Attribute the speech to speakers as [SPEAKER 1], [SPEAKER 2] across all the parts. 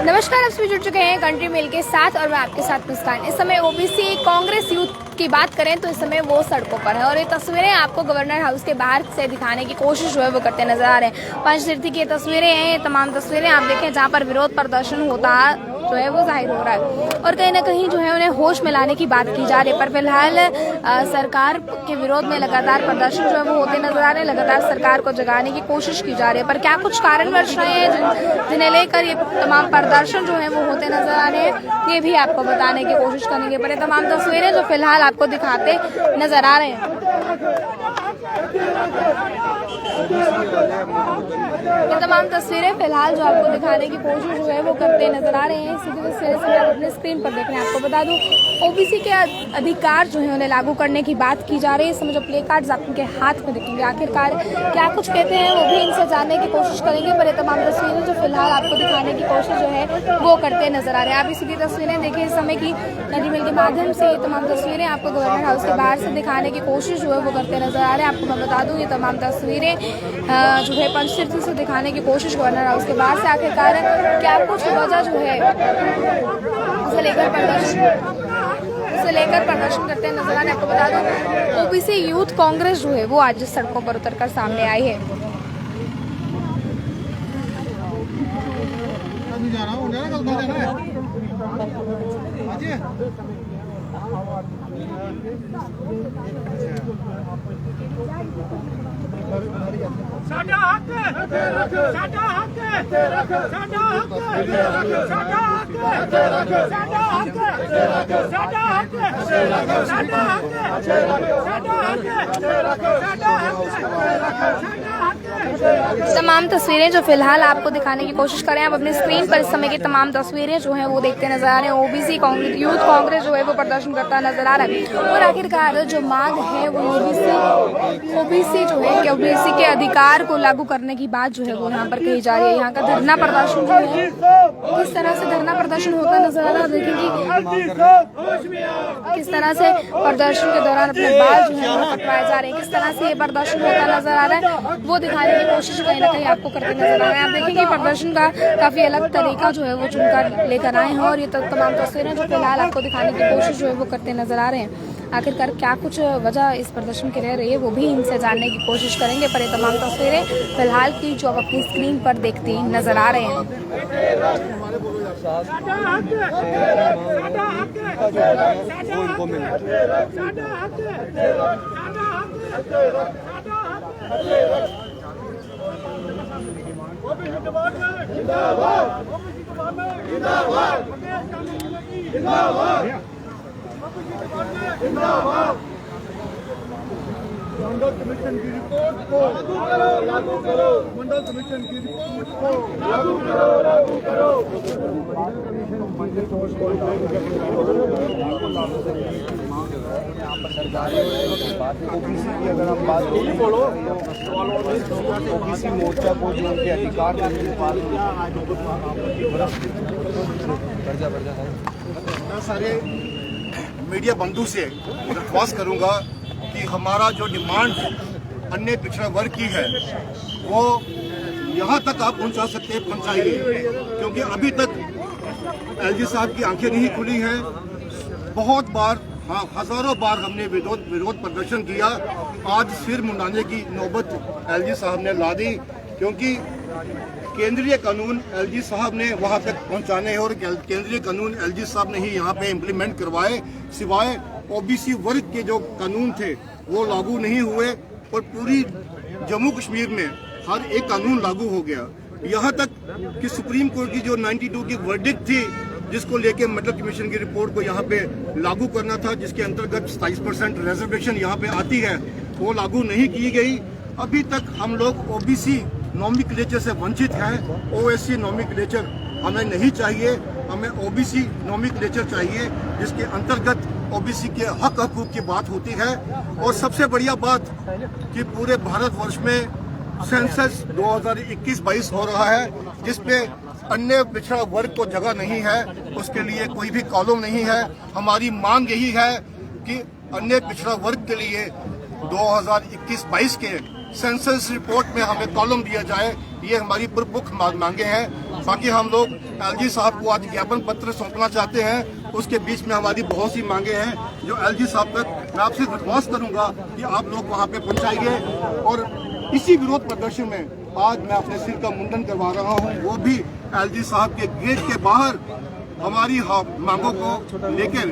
[SPEAKER 1] नमस्कार, आप सभी जुड़ चुके हैं कंट्री मेल के साथ और मैं आपके साथ मुस्कान। इस समय ओबीसी कांग्रेस यूथ की बात करें तो इस समय वो सड़कों पर है और ये तस्वीरें आपको गवर्नर हाउस के बाहर से दिखाने की कोशिश जो है वो करते नजर आ रहे हैं। पंचतीर्थी की तस्वीरें हैं, ये तमाम तस्वीरें आप देखें जहाँ पर विरोध प्रदर्शन होता जो है वो जाहिर हो रहा है और कहीं ना कहीं जो है उन्हें होश में लाने की बात की जा रही है। पर फिलहाल सरकार के विरोध में लगातार प्रदर्शन जो है वो होते नजर आ रहे हैं, लगातार सरकार को जगाने की कोशिश की जा रही है। पर क्या कुछ कारणवश रहे हैं जिन्हें लेकर ये तमाम प्रदर्शन जो है वो होते नजर आ रहे हैं, ये भी आपको बताने की कोशिश करेंगे। पर ये तमाम तस्वीरें जो फिलहाल आपको दिखाते नजर आ रहे हैं, ये तमाम तस्वीरें फिलहाल जो आपको दिखाने की कोशिश जो है वो करते नजर आ रहे हैं। सीधी तस्वीरें से आप अपने स्क्रीन पर देख रहे हैं। आपको बता दूं, ओबीसी के अधिकार जो है उन्हें लागू करने की बात की जा रही है। इस समय जो प्ले कार्ड्स आपके हाथ में दिखेंगे, आखिरकार क्या कुछ कहते हैं वो भी इनसे जानने की कोशिश करेंगे। पर ये तमाम तस्वीरें जो फिलहाल आपको दिखाने की कोशिश जो है वो करते नजर आ रहे हैं। आप सीधी तस्वीरें देखिए इस समय की कंट्री मेल के माध्यम से, ये तमाम तस्वीरें आपको गवर्नर हाउस के बाहर से दिखाने की कोशिश जो है वो करते नजर आ रहे हैं। आपको मैं बता दूं, ये तमाम तस्वीरें जो है पंचतीर्थी से दिखाने की कोशिश गवर्नर हाउस के बाहर से, आखिरकार क्या कुछ वजह जो है उसे लेकर प्रदर्शन करते नजर आ रहे हैं। आपको बता दूं, ओबीसी यूथ कांग्रेस जो है वो आज सड़कों पर उतरकर सामने आई है।
[SPEAKER 2] साडा हक है, साडा हक है, साडा हक है, साडा हक है, साडा हक है, साडा हक है, साडा हक है, साडा हक है।
[SPEAKER 1] तमाम तस्वीरें जो फिलहाल आपको दिखाने की कोशिश करें, आप अपनी स्क्रीन पर इस समय की तमाम तस्वीरें जो हैं वो देखते नजर आ रहे हैं। ओबीसी कांग्रेस यूथ कांग्रेस जो है वो प्रदर्शन करता नजर आ रहा है और आखिरकार जो मांग है वो ओबीसी जो है कि ओबीसी के अधिकार को लागू करने की बात जो है वो यहाँ पर कही जा रही है। यहाँ का धरना प्रदर्शन जो है किस तरह से धरना प्रदर्शन होता नजर आ रहा है, देखेंगे किस तरह से प्रदर्शन के दौरान अपने बाल जो है वो कटवाए जा रहे हैं, किस तरह से ये प्रदर्शन होता नजर आ रहा है वो दिखाने की कोशिश कहीं ना कहीं आपको करते नजर आ रहे हैं। आप देखेंगे प्रदर्शन का काफी अलग तरीका जो है वो चुनकर लेकर आए हैं और ये तमाम तस्वीरें जो फिलहाल आपको दिखाने की कोशिश जो है वो करते नजर आ रहे हैं। आखिरकार क्या कुछ वजह इस प्रदर्शन की रह रही है वो भी इनसे जानने की कोशिश करेंगे। पर ये तमाम तस्वीरें फिलहाल की जो आप अपनी स्क्रीन पर देखती नजर आ रहे हैं।
[SPEAKER 2] मंडल कमीशन की रिपोर्ट को लागू करो, मंडल कमीशन की रिपोर्ट को लागू करो। ओबीसी की अगर हम बात करें, ओबीसी मोर्चा को जो उनके अधिकार सारे मीडिया बंधु से दरख्वास्त करूंगा कि हमारा जो डिमांड अन्य पिछड़ा वर्ग की है वो यहाँ तक आप पहुँचा सकते हैं, पहुँचाइए, क्योंकि अभी तक एलजी साहब की आंखें नहीं खुली हैं। बहुत बार, हाँ हजारों बार हमने विरोध प्रदर्शन किया, आज सिर मुंडाने की नौबत एलजी साहब ने ला दी, क्योंकि केंद्रीय कानून एलजी साहब ने वहां तक पहुंचाने और केंद्रीय कानून एलजी साहब ने ही यहाँ पे इम्प्लीमेंट करवाए, सिवाय ओबीसी वर्ग के जो कानून थे वो लागू नहीं हुए और पूरी जम्मू कश्मीर में हर एक कानून लागू हो गया। यहाँ तक कि सुप्रीम कोर्ट की जो 92 की वर्डिक्ट थी, जिसको लेके मंडल कमीशन की रिपोर्ट को यहाँ पे लागू करना था, जिसके अंतर्गत 27% रिजर्वेशन यहाँ पे आती है, वो लागू नहीं की गई। अभी तक हम लोग ओबीसी नॉमिक्लेचर से वंचित हैं। ओएससी नॉमिक्लेचर हमें नहीं चाहिए, हमें ओबीसी नॉमिक्लेचर चाहिए, जिसके अंतर्गत ओबीसी के हक हकूक की बात होती है। और सबसे बढ़िया बात कि पूरे भारतवर्ष में सेंसस 2021-22 हो रहा है, जिसपे अन्य पिछड़ा वर्ग को जगह नहीं है, उसके लिए कोई भी कॉलम नहीं है। हमारी मांग यही है कि अन्य पिछड़ा वर्ग के लिए 2021-22 के सेंसस रिपोर्ट में हमें कॉलम दिया जाए। ये हमारी प्रमुख मांगे हैं, ताकि हम लोग एलजी साहब को आज ज्ञापन पत्र सौंपना चाहते हैं। उसके बीच में हमारी बहुत सी मांगे हैं जो एलजी साहब तक मैं आपसे रिक्वेस्ट करूंगा कि आप लोग वहां पे पहुंचाइए। और इसी विरोध प्रदर्शन में आज मैं अपने सिर का मुंडन करवा रहा हूं, वो भी एलजी साहब के गेट के बाहर हमारी मांगों को लेकर।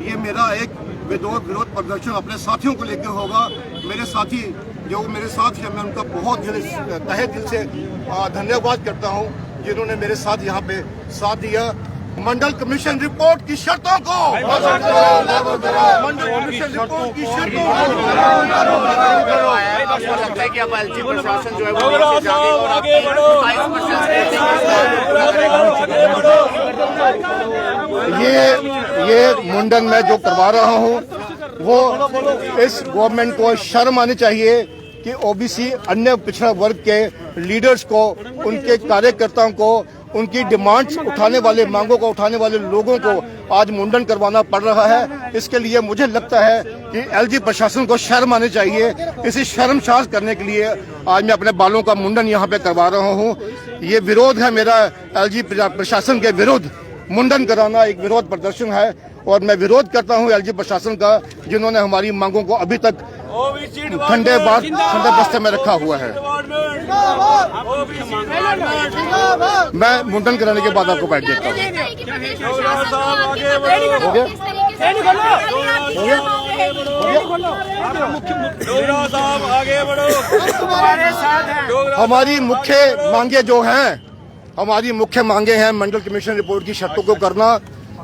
[SPEAKER 2] ये मेरा एक विरोध प्रदर्शन अपने साथियों को लेकर होगा। मेरे साथी जो मेरे साथ हैं, मैं उनका बहुत तहे दिल से धन्यवाद करता हूं जिन्होंने मेरे साथ यहाँ पे साथ दिया। मंडल कमीशन रिपोर्ट की शर्तों को मंडल कमीशन रिपोर्ट की शर्तों
[SPEAKER 3] आपको लगता है कि अब एलजी प्रशासन जो है वो नीचे जाएगा और आपकी
[SPEAKER 2] ये मुंडन मैं जो करवा रहा हूँ वो इस गवर्नमेंट को शर्म आनी चाहिए कि ओबीसी अन्य पिछड़ा वर्ग के लीडर्स को, उनके कार्यकर्ताओं को, उनकी डिमांड्स उठाने वाले, मांगों को उठाने वाले लोगों को आज मुंडन करवाना पड़ रहा है। इसके लिए मुझे लगता है कि एलजी प्रशासन को शर्म आनी चाहिए। इसे शर्मसार करने के लिए आज मैं अपने बालों का मुंडन यहाँ पे करवा रहा हूँ। ये विरोध है मेरा एलजी प्रशासन के विरुद्ध। मुंडन कराना एक विरोध प्रदर्शन है और मैं विरोध करता हूँ एलजी प्रशासन का, जिन्होंने हमारी मांगों को अभी तक ठंडे बस्ते में रखा हुआ है। मैं मुंडन कराने के बाद आपको बैठ देता हूँ। हमारी मुख्य मांगे हैं मंडल कमीशन रिपोर्ट की शर्तों को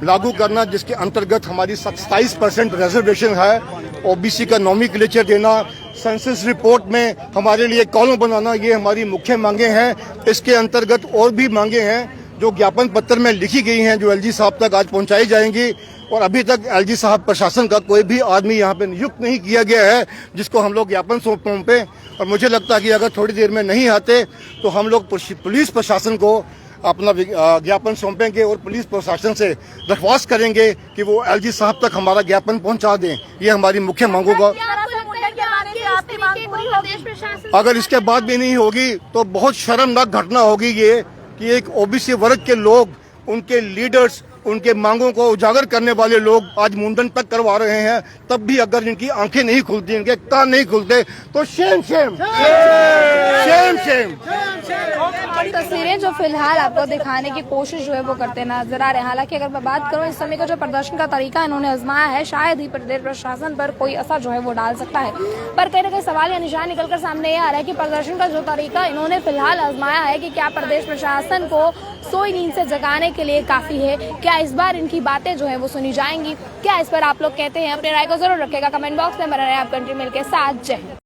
[SPEAKER 2] लागू करना, जिसके अंतर्गत हमारी 27% रिजर्वेशन है, ओबीसी का नॉमिक्लेचर देना, सेंसस रिपोर्ट में हमारे लिए कॉलम बनाना, ये हमारी मुख्य मांगे हैं। इसके अंतर्गत और भी मांगे हैं जो ज्ञापन पत्र में लिखी गई हैं, जो एलजी साहब तक आज पहुंचाई जाएंगी। और अभी तक एलजी साहब प्रशासन का कोई भी आदमी यहाँ पे नियुक्त नहीं किया गया है जिसको हम लोग ज्ञापन सौंपें। और मुझे लगता है कि अगर थोड़ी देर में नहीं आते तो हम लोग पुलिस प्रशासन को अपना ज्ञापन सौंपेंगे और पुलिस प्रशासन से दरख्वास्त करेंगे कि वो एलजी साहब तक हमारा ज्ञापन पहुंचा दें। ये हमारी मुख्य मांगों का। अगर इसके बाद भी नहीं होगी तो बहुत शर्मनाक घटना होगी ये कि एक ओबीसी वर्ग के लोग, उनके लीडर्स, उनके मांगों को उजागर करने वाले लोग आज मुंडन तक करवा रहे हैं। तब भी अगर इनकी आंखें नहीं खुलती, इनके कान नहीं खुलते तो शेम शेम शेम शेम।
[SPEAKER 1] तस्वीरें जो फिलहाल आपको दिखाने की कोशिश जो है वो करते नजर आ रहे हैं। हालांकि अगर मैं बात करूं इस समय का जो प्रदर्शन का तरीका इन्होंने आजमाया है, शायद ही प्रदेश प्रशासन पर कोई असर जो है वो डाल सकता है। पर कहीं ना कहीं सवाल या निशान निकलकर सामने ये आ रहा है कि प्रदर्शन का जो तरीका इन्होंने फिलहाल आजमाया है कि क्या प्रदेश प्रशासन को सोई नींद से जगाने के लिए काफी है? क्या इस बार इनकी बातें जो है वो सुनी जाएंगी? क्या इस पर आप लोग कहते हैं? अपने राय को जरूर रखेगा कमेंट बॉक्स में। बना रहे आप कंट्री मेल के साथ। जय हिंद।